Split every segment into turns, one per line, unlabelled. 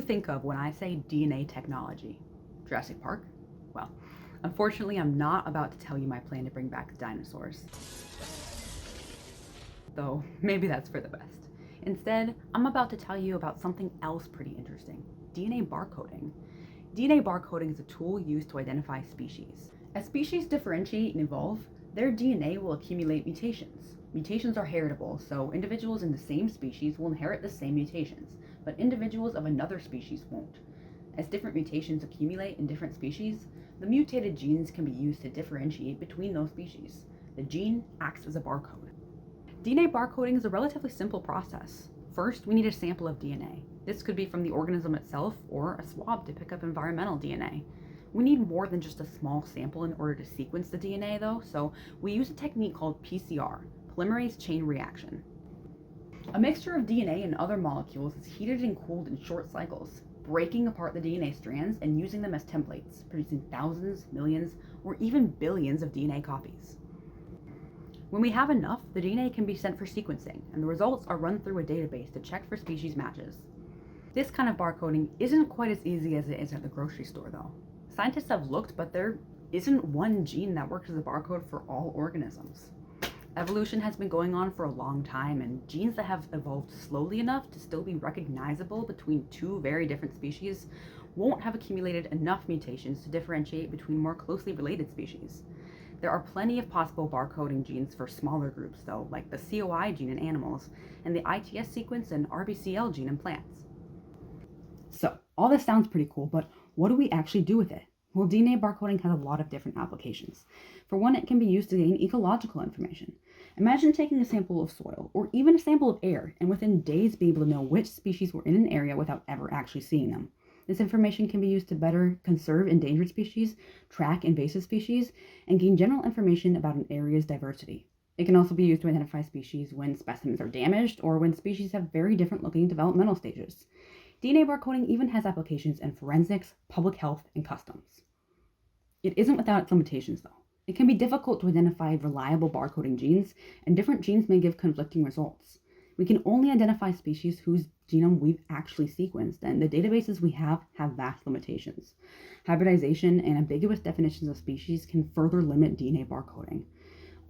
think of when I say DNA technology? Jurassic Park? Well, unfortunately, I'm not about to tell you my plan to bring back the dinosaurs. Though, maybe that's for the best. Instead, I'm about to tell you about something else pretty interesting: DNA barcoding. DNA barcoding is a tool used to identify species. As species differentiate and evolve, their DNA will accumulate mutations. Mutations are heritable, so individuals in the same species will inherit the same mutations, but individuals of another species won't. As different mutations accumulate in different species, the mutated genes can be used to differentiate between those species. The gene acts as a barcode. DNA barcoding is a relatively simple process. First, we need a sample of DNA. This could be from the organism itself or a swab to pick up environmental DNA. We need more than just a small sample in order to sequence the DNA though, so we use a technique called PCR, polymerase chain reaction. A mixture of DNA and other molecules is heated and cooled in short cycles, breaking apart the DNA strands and using them as templates, producing thousands, millions, or even billions of DNA copies. When we have enough, the DNA can be sent for sequencing, and the results are run through a database to check for species matches. This kind of barcoding isn't quite as easy as it is at the grocery store though. Scientists have looked, but there isn't one gene that works as a barcode for all organisms. Evolution has been going on for a long time, and genes that have evolved slowly enough to still be recognizable between two very different species won't have accumulated enough mutations to differentiate between more closely related species. There are plenty of possible barcoding genes for smaller groups though, like the COI gene in animals and the ITS sequence and RBCL gene in plants. So, all this sounds pretty cool, but what do we actually do with it? Well, DNA barcoding has a lot of different applications. For one, it can be used to gain ecological information. Imagine taking a sample of soil, or even a sample of air, and within days be able to know which species were in an area without ever actually seeing them. This information can be used to better conserve endangered species, track invasive species, and gain general information about an area's diversity. It can also be used to identify species when specimens are damaged or when species have very different looking developmental stages. DNA barcoding even has applications in forensics, public health, and customs. It isn't without its limitations though. It can be difficult to identify reliable barcoding genes, and different genes may give conflicting results. We can only identify species whose genome we've actually sequenced, and the databases we have vast limitations. Hybridization and ambiguous definitions of species can further limit DNA barcoding.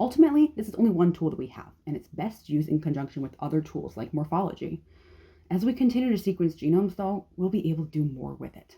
Ultimately, this is only one tool that we have, and it's best used in conjunction with other tools like morphology. As we continue to sequence genomes, though, we'll be able to do more with it.